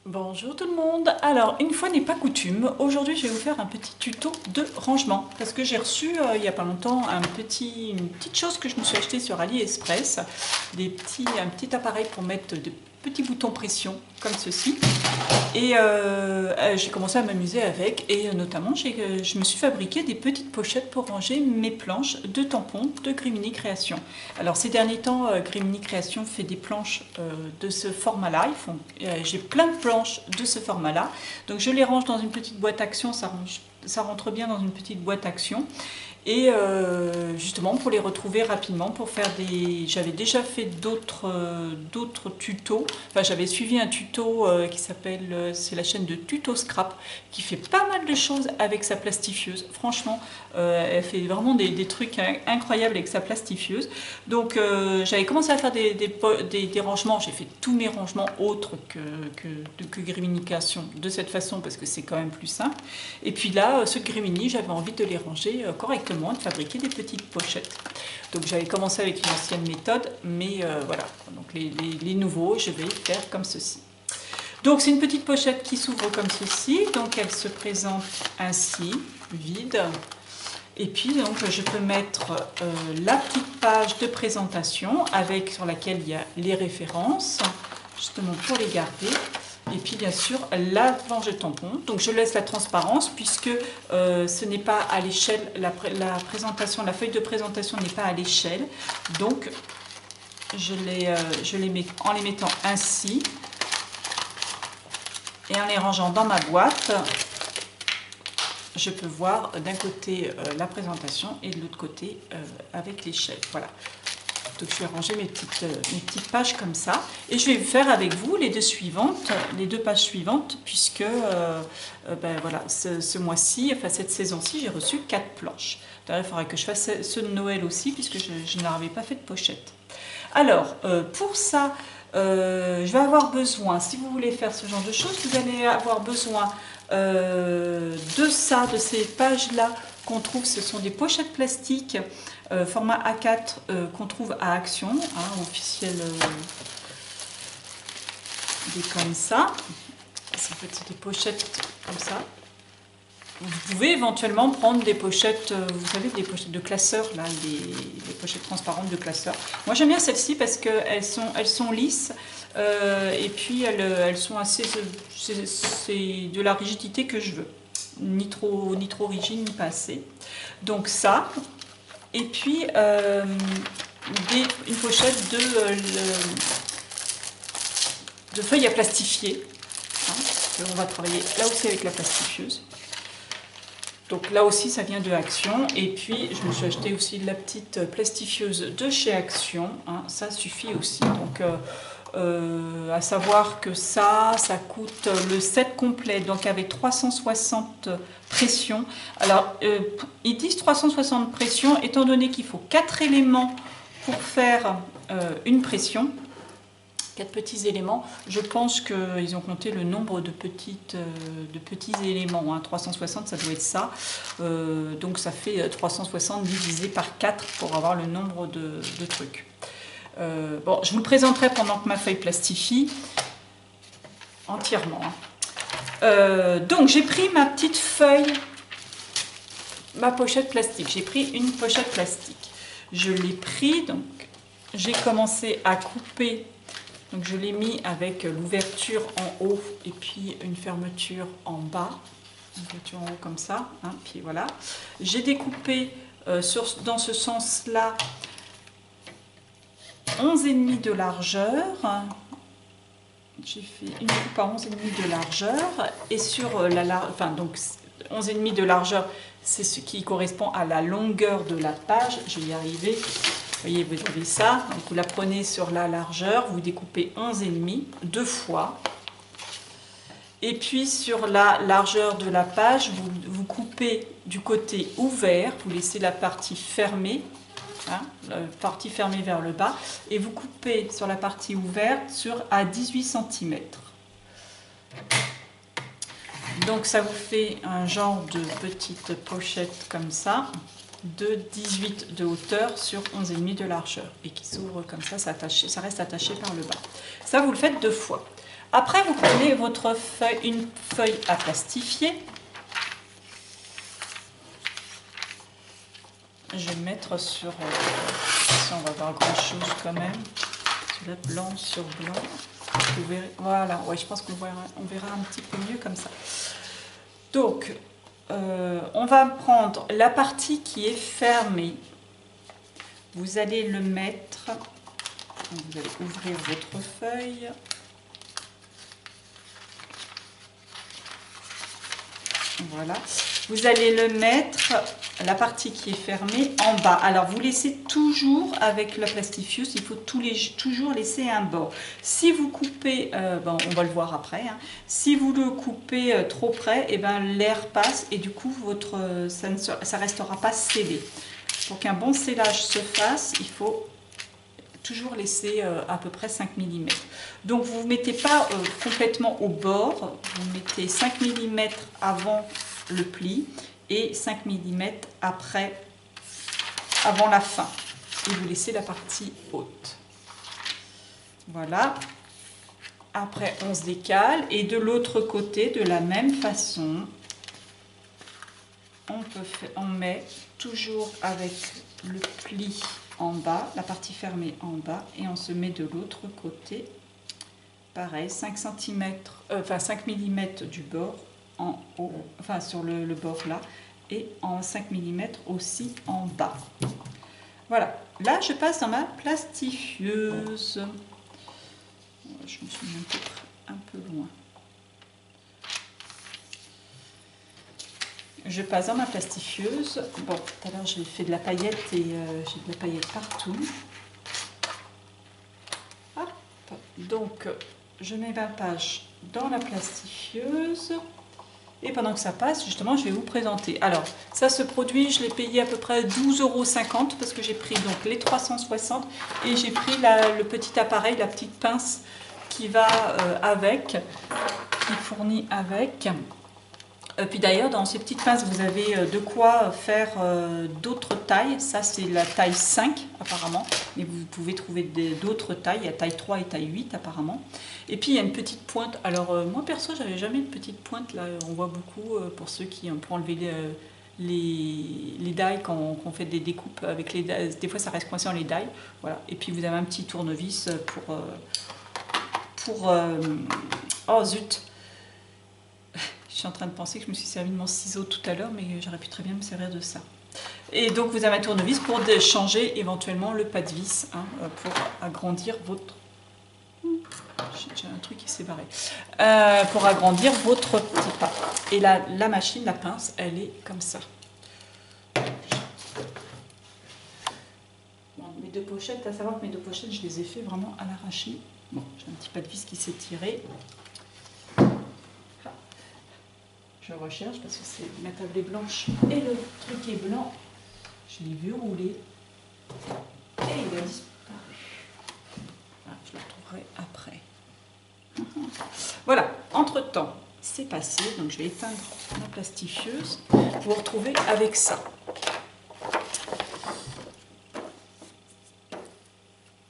Bonjour tout le monde. Alors, une fois n'est pas coutume, aujourd'hui je vais vous faire un petit tuto de rangement parce que j'ai reçu il n'y a pas longtemps une petite chose que je me suis acheté sur AliExpress, un petit appareil pour mettre de petits boutons pression comme ceci. Et j'ai commencé à m'amuser avec et notamment je me suis fabriqué des petites pochettes pour ranger mes planches de tampons de Grimini Création. Alors ces derniers temps, Grimini Création fait des planches de ce format-là. J'ai plein de planches de ce format-là. Donc je les range dans une petite boîte action, ça rentre bien dans une petite boîte action. Et justement pour les retrouver rapidement, pour faire des... J'avais déjà fait d'autres tutos, enfin j'avais suivi un tuto qui s'appelle, c'est la chaîne de Tuto Scrap, qui fait pas mal de choses avec sa plastifieuse. Franchement, elle fait vraiment des trucs incroyables avec sa plastifieuse. Donc j'avais commencé à faire des rangements, j'ai fait tous mes rangements autres que Grimini Création de cette façon, parce que c'est quand même plus simple. Et puis là, ceux de Grimini, j'avais envie de les ranger correctement, de fabriquer des petites pochettes. Donc j'avais commencé avec une ancienne méthode, mais voilà. Donc les nouveaux, je vais faire comme ceci. Donc c'est une petite pochette qui s'ouvre comme ceci. Donc elle se présente ainsi, vide. Et puis donc je peux mettre la petite page de présentation sur laquelle il y a les références, justement pour les garder. Et puis bien sûr la planche de tampon. Donc je laisse la transparence puisque ce n'est pas à l'échelle, la feuille de présentation n'est pas à l'échelle. Donc je les mets en les mettant ainsi et en les rangeant dans ma boîte. Je peux voir d'un côté la présentation et de l'autre côté avec l'échelle. Voilà. Donc je vais ranger mes petites pages comme ça. Et je vais faire avec vous les deux pages suivantes, puisque ben voilà, ce mois-ci, enfin cette saison-ci, j'ai reçu 4 planches. D'ailleurs, il faudrait que je fasse ceux de Noël aussi, puisque je n'avais pas fait de pochette. Alors, pour ça, je vais avoir besoin, si vous voulez faire ce genre de choses, vous allez avoir besoin de ces pages-là qu'on trouve, ce sont des pochettes plastiques format A4 qu'on trouve à Action, hein, officiel comme ça. En fait, c'est des pochettes comme ça. Vous pouvez éventuellement prendre des pochettes, vous savez, des pochettes de classeurs, là, les pochettes transparentes de classeurs. Moi j'aime bien celles-ci parce qu'elles sont lisses et puis elles sont assez, c'est de la rigidité que je veux. Ni trop rigide, ni pas assez. Donc ça, et puis une pochette de feuilles à plastifier. Hein, on va travailler là aussi avec la plastifieuse. Donc là aussi ça vient de Action. Et puis je me suis acheté aussi la petite plastifieuse de chez Action. Hein, ça suffit aussi. Donc à savoir que ça coûte le set complet, donc avec 360 pressions. Alors ils disent 360 pressions étant donné qu'il faut 4 éléments pour faire une pression. 4 petits éléments. Je pense qu'ils ont compté le nombre de petits éléments. Hein. 360, ça doit être ça. Donc ça fait 360 divisé par 4 pour avoir le nombre de trucs. Bon, je vous le présenterai pendant que ma feuille plastifie entièrement. Hein. Donc j'ai pris ma petite feuille, ma pochette plastique. J'ai pris une pochette plastique. Je l'ai pris, donc j'ai commencé à couper. Donc je l'ai mis avec l'ouverture en haut et puis une fermeture en bas. Une ouverture en haut comme ça. Hein, puis voilà. J'ai découpé dans ce sens-là 11,5 de largeur. J'ai fait une coupe à 11,5 de largeur. Et sur enfin donc 11,5 de largeur, c'est ce qui correspond à la longueur de la page. Je vais y arriver. Vous voyez, vous avez ça. Donc vous la prenez sur la largeur, vous découpez 11,5 deux fois. Et puis sur la largeur de la page, vous coupez du côté ouvert, vous laissez la partie fermée. Hein, la partie fermée vers le bas, et vous coupez sur la partie ouverte à 18 cm. Donc ça vous fait un genre de petite pochette comme ça, de 18 de hauteur sur 11,5 de largeur, et qui s'ouvre comme ça, ça reste attaché par le bas. Ça vous le faites 2 fois. Après, vous prenez votre feuille, une feuille à plastifier. Je vais mettre sur... si on va voir grand chose quand même. Sur la blanc sur blanc. Vous verrez, voilà, ouais, je pense qu'on verra un petit peu mieux comme ça. Donc, on va prendre la partie qui est fermée. Vous allez le mettre... Vous allez ouvrir votre feuille. Voilà. Vous allez le mettre, la partie qui est fermée, en bas. Alors, vous laissez toujours, avec la plastifieuse, il faut toujours laisser un bord. Si vous coupez, bon, on va le voir après, hein, si vous le coupez trop près, et ben, l'air passe et du coup, ça ne restera pas scellé. Pour qu'un bon scellage se fasse, il faut toujours laisser à peu près 5 mm. Donc vous ne mettez pas complètement au bord, vous mettez 5 mm avant le pli et 5 mm après, avant la fin. Et vous laissez la partie haute. Voilà. Après on se décale et de l'autre côté, de la même façon, on met toujours avec le pli en bas, la partie fermée en bas, et on se met de l'autre côté, pareil, 5 cm, enfin 5 mm du bord en haut, enfin sur le bord là, et en 5 mm aussi en bas. Voilà, là je passe dans ma plastifieuse. Je me suis mis un peu loin. Je passe dans ma plastifieuse. Bon, tout à l'heure j'ai fait de la paillette et j'ai de la paillette partout. Hop. Donc, je mets ma page dans la plastifieuse. Et pendant que ça passe, justement, je vais vous présenter. Alors, ça, ce produit, je l'ai payé à peu près 12,50 € parce que j'ai pris donc les 360 et j'ai pris le petit appareil, la petite pince qui va avec, qui fournit avec. Puis d'ailleurs, dans ces petites pinces, vous avez de quoi faire d'autres tailles. Ça, c'est la taille 5 apparemment. Mais vous pouvez trouver d'autres tailles. Il y a taille 3 et taille 8 apparemment. Et puis, il y a une petite pointe. Alors, moi, perso, j'avais jamais une petite pointe. Là, on voit beaucoup pour ceux qui pour enlever les die quand on fait des découpes avec les die. Des fois, ça reste coincé dans les die. Voilà. Et puis, vous avez un petit tournevis oh, zut! Je suis en train de penser que je me suis servi de mon ciseau tout à l'heure, mais j'aurais pu très bien me servir de ça. Et donc vous avez un tournevis pour changer éventuellement le pas de vis, hein, pour agrandir votre... J'ai un truc qui s'est barré. Pour agrandir votre petit pas. Et la machine, la pince, elle est comme ça. Bon, mes deux pochettes, à savoir que mes deux pochettes, je les ai fait vraiment à l'arraché. Bon, j'ai un petit pas de vis qui s'est tiré. Je recherche parce que c'est ma table est blanche et le truc est blanc. Je l'ai vu rouler et il a disparu. Voilà, je le retrouverai après. Voilà, entre temps, c'est passé. Donc je vais éteindre ma plastifieuse. Vous vous retrouvez avec ça.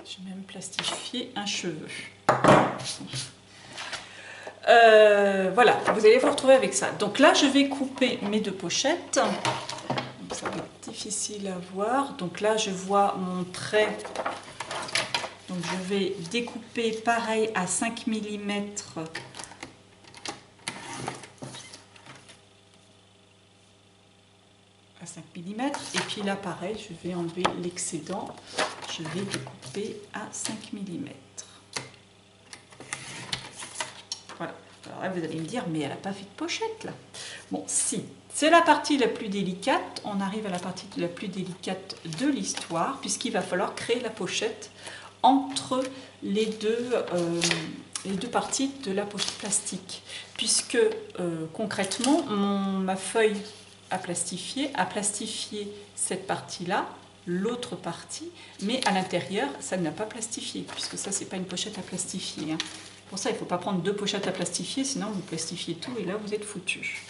J'ai même plastifié un cheveu. Voilà, vous allez vous retrouver avec ça. Donc là, je vais couper mes deux pochettes. Donc ça va être difficile à voir. Donc là, je vois mon trait. Donc je vais découper pareil à 5 mm. À 5 mm. Et puis là, pareil, je vais enlever l'excédent. Je vais découper à 5 mm. Voilà. Alors là, vous allez me dire, mais elle n'a pas fait de pochette là. Bon, si. C'est la partie la plus délicate. On arrive à la partie la plus délicate de l'histoire, puisqu'il va falloir créer la pochette entre les deux parties de la pochette plastique. Puisque concrètement, ma feuille a plastifié cette partie-là, l'autre partie, mais à l'intérieur, ça ne l'a pas plastifié, puisque ça, c'est pas une pochette à plastifier. Hein. Pour ça, il ne faut pas prendre deux pochettes à plastifier, sinon vous plastifiez tout et là, vous êtes foutu.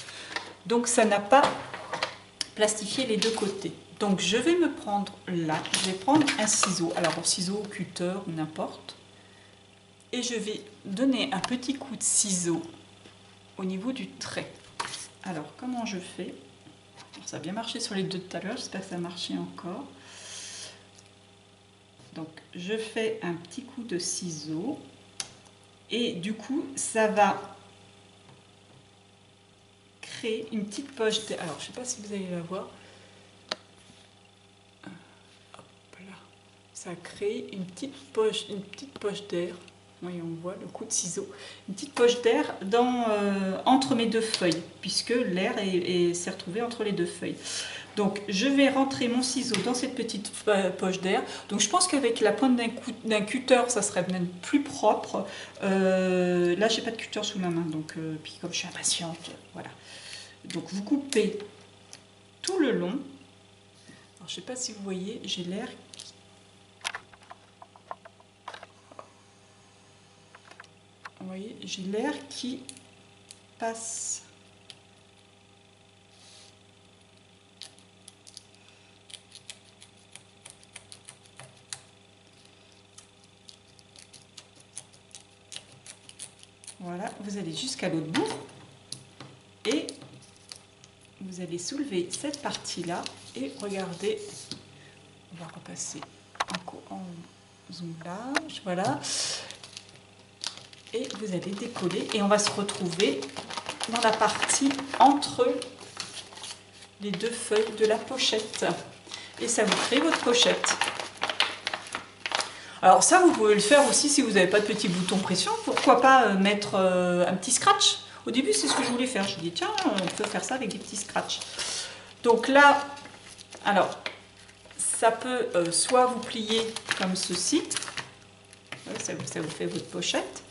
Donc, ça n'a pas plastifié les deux côtés. Donc, je vais me prendre là, je vais prendre un ciseau, alors ciseau, cutter ou n'importe, et je vais donner un petit coup de ciseau au niveau du trait. Alors comment je fais? Alors, ça a bien marché sur les deux de tout à l'heure, j'espère que ça a marché encore. Donc je fais un petit coup de ciseau et du coup ça va créer une petite poche d'air. Alors je ne sais pas si vous allez la voir. Hop là. Ça crée une petite poche d'air. Oui, on voit le coup de ciseau. Une petite poche d'air entre mes deux feuilles, puisque l'air s'est retrouvé entre les deux feuilles. Donc je vais rentrer mon ciseau dans cette petite poche d'air. Donc je pense qu'avec la pointe d'un cutter, ça serait même plus propre. Là, j'ai pas de cutter sous la main, donc puis comme je suis impatiente, voilà. Donc vous coupez tout le long. Alors, je sais pas si vous voyez, j'ai l'air. Vous voyez, j'ai l'air qui passe. Voilà, vous allez jusqu'à l'autre bout et vous allez soulever cette partie-là et regardez, on va repasser en zoomage, voilà. Et vous allez décoller et on va se retrouver dans la partie entre les deux feuilles de la pochette. Et ça vous crée votre pochette. Alors ça, vous pouvez le faire aussi si vous n'avez pas de petit bouton pression. Pourquoi pas mettre un petit scratch. Au début, c'est ce que je voulais faire. Je me dis, tiens, on peut faire ça avec des petits scratchs. Donc là, alors, ça peut soit vous plier comme ceci. Ça vous fait votre pochette.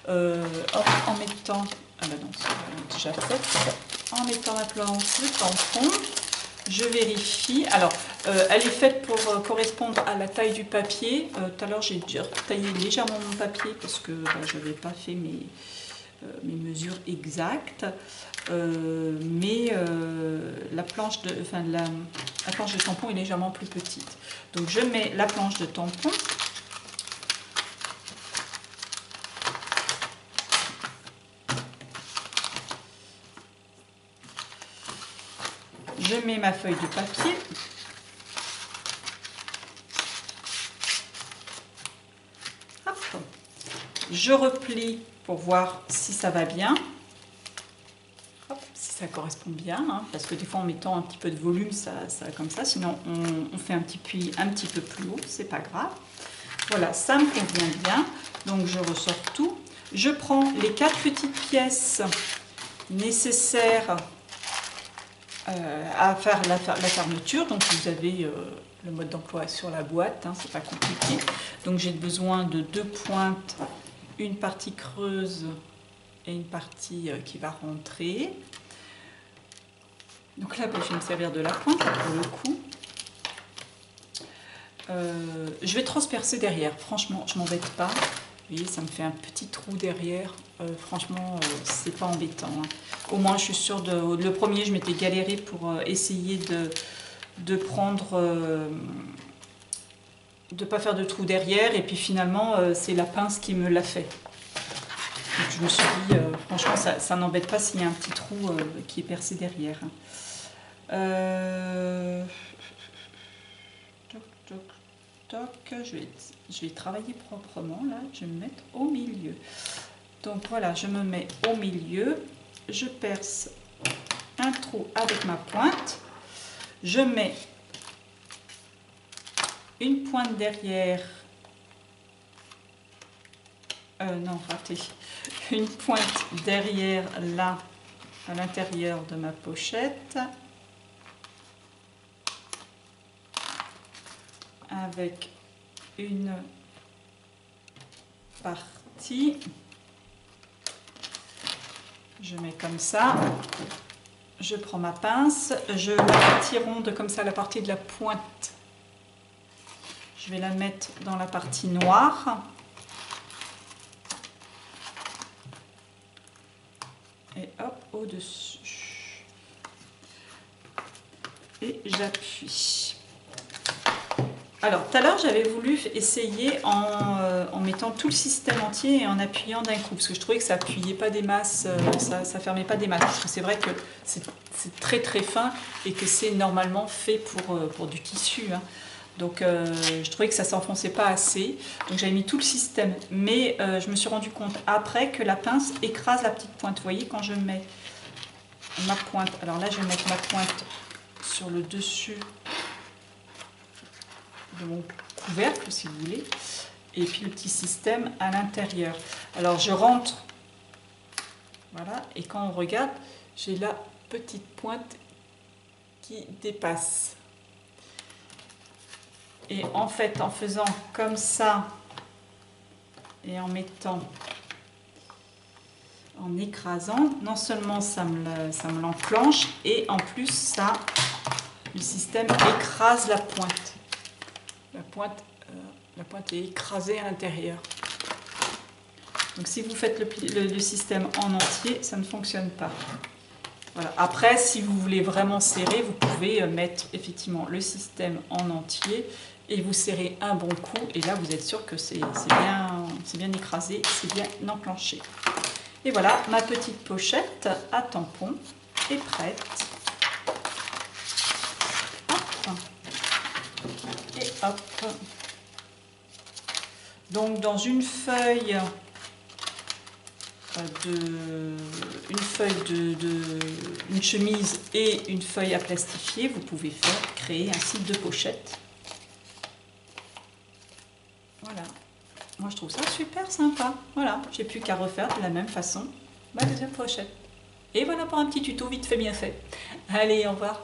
En mettant... Ah ben non, c'est déjà fait. En mettant ma planche de tampon. Je vérifie. Alors, elle est faite pour correspondre à la taille du papier. Tout à l'heure, j'ai déjà taillé légèrement mon papier parce que je n'avais pas fait mes mesures exactes. Mais la planche de tampon est légèrement plus petite. Donc, je mets la planche de tampon. Je mets ma feuille de papier. Hop. Je replie pour voir si ça va bien. Hop, si ça correspond bien, hein, parce que des fois en mettant un petit peu de volume, ça comme ça. Sinon, on fait un petit pli un petit peu plus haut, c'est pas grave. Voilà, ça me convient bien. Donc je ressors tout. Je prends les 4 petites pièces nécessaires à faire la fermeture. Donc vous avez le mode d'emploi sur la boîte, hein, c'est pas compliqué. Donc j'ai besoin de 2 pointes, une partie creuse et une partie qui va rentrer. Donc là, je vais me servir de la pointe pour le coup. Je vais transpercer derrière, franchement, je m'embête pas. Vous voyez, ça me fait un petit trou derrière. Franchement, c'est pas embêtant. Hein. Au moins, je suis sûre de... Le premier, je m'étais galérée pour essayer de prendre... de pas faire de trou derrière. Et puis finalement, c'est la pince qui me l'a fait. Donc, je me suis dit, franchement, ça n'embête pas s'il y a un petit trou qui est percé derrière. Toc, je vais travailler proprement là, je vais me mettre au milieu. Donc voilà, je me mets au milieu, je perce un trou avec ma pointe, je mets une pointe derrière, non raté, une pointe derrière là, à l'intérieur de ma pochette, avec une partie, je mets comme ça, je prends ma pince, je la partie ronde comme ça, la partie de la pointe, je vais la mettre dans la partie noire, et hop, au-dessus, et j'appuie. Alors, tout à l'heure, j'avais voulu essayer en mettant tout le système entier et en appuyant d'un coup, parce que je trouvais que ça appuyait pas des masses, ça fermait pas des masses, parce que c'est vrai que c'est très très fin et que c'est normalement fait pour du tissu, hein. Donc, je trouvais que ça s'enfonçait pas assez, donc j'avais mis tout le système, mais je me suis rendu compte après que la pince écrase la petite pointe. Vous voyez, quand je mets ma pointe, alors là, je vais mettre ma pointe sur le dessus de mon couvercle, si vous voulez, et puis le petit système à l'intérieur. Alors je rentre, voilà, et quand on regarde, j'ai la petite pointe qui dépasse. Et en fait, en faisant comme ça et en mettant, en écrasant, non seulement ça me l'enclenche, et en plus ça, le système écrase la pointe. La pointe est écrasée à l'intérieur. Donc si vous faites le système en entier, ça ne fonctionne pas. Voilà. Après, si vous voulez vraiment serrer, vous pouvez mettre effectivement le système en entier et vous serrez un bon coup. Et là, vous êtes sûr que c'est bien écrasé, c'est bien enclenché. Et voilà, ma petite pochette à tampon est prête. Hop. Et hop. Donc dans une feuille une chemise et une feuille à plastifier, vous pouvez créer un site de pochette. Voilà. Moi je trouve ça super sympa. Voilà, j'ai plus qu'à refaire de la même façon ma deuxième pochette. Et voilà pour un petit tuto vite fait bien fait. Allez, au revoir.